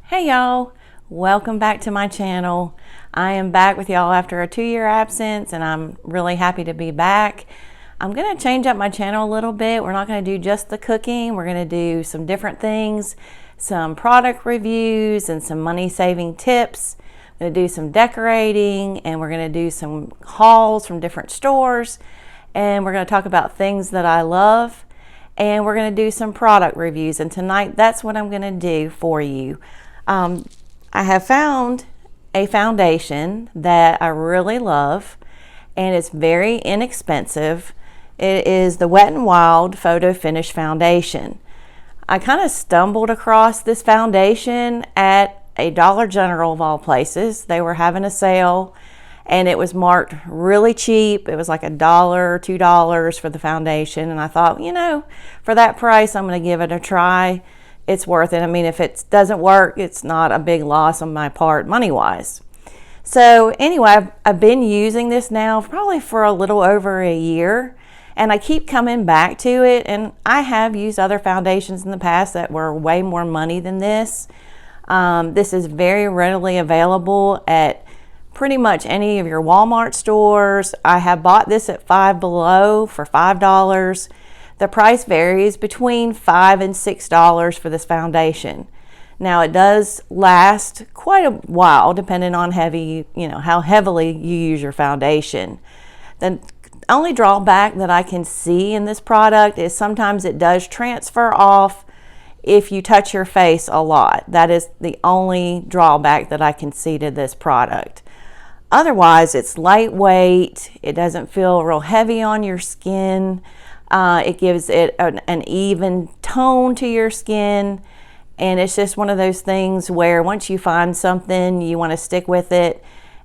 Hey y'all, welcome back to my channel. I am back with y'all after a 2-year absence and I'm really happy to be back. I'm gonna change up my channel a little bit. We're not gonna do just the cooking. We're gonna do some different things, some product reviews and some money saving tips. I'm gonna do some decorating and we're gonna do some hauls from different stores, and we're gonna talk about things that I love, and we're gonna do some product reviews. And tonight, that's what I'm gonna do for you. I have found a foundation that I really love, and it's very inexpensive. It is the Wet n Wild Photo Finish Foundation. I kind of stumbled across this foundation at a Dollar General of all places. They were having a sale and it was marked really cheap. It was like $1 or $2 for the foundation, and I thought, you know, for that price I'm going to give it a try. It's worth it. I mean, if it doesn't work, it's not a big loss on my part money-wise. So anyway, I've been using this now probably for a little over a year, and I keep coming back to it. And I have used other foundations in the past that were way more money than this. This is very readily available at pretty much any of your Walmart stores. I have bought this at Five Below for $5. The price varies between $5 and $6 for this foundation. Now it does last quite a while depending on how heavily you use your foundation. The only drawback that I can see in this product is sometimes it does transfer off if you touch your face a lot. That is the only drawback that I can see to this product. Otherwise, it's lightweight. It doesn't feel real heavy on your skin. It gives it an even tone to your skin, and it's just one of those things where once you find something, you want to stick with it.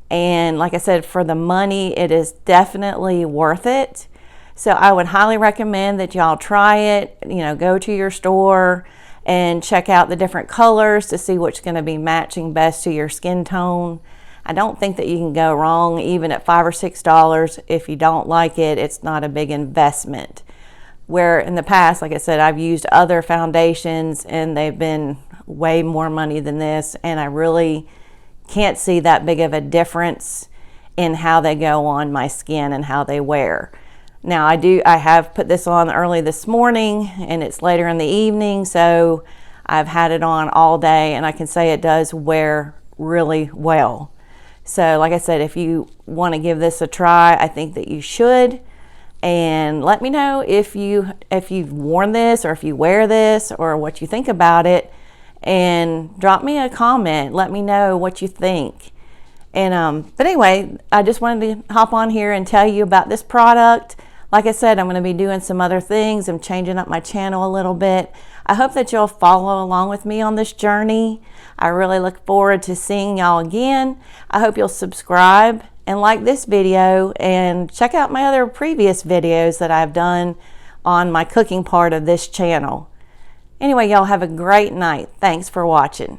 And like I said, for the money, it is definitely worth it. So I would highly recommend that y'all try it. Go to your store and check out the different colors to see what's going to be matching best to your skin tone. I don't think that you can go wrong even at $5 or $6. If you don't like it, it's not a big investment. Where in the past, like I said, I've used other foundations and they've been way more money than this, and I really can't see that big of a difference in how they go on my skin and how they wear. Now I have put this on early this morning and it's later in the evening, so I've had it on all day and I can say it does wear really well. So like I said, if you want to give this a try, I think that you should. And let me know if you've worn this or if you wear this or what you think about it, and drop me a comment. Let me know what you think. And but anyway, I just wanted to hop on here and tell you about this product. Like I said, I'm going to be doing some other things. I'm changing up my channel a little bit. I hope that you'll follow along with me on this journey. I really look forward to seeing y'all again. I hope you'll subscribe and like this video and check out my other previous videos that I've done on my cooking part of this channel. Anyway, y'all have a great night. Thanks for watching.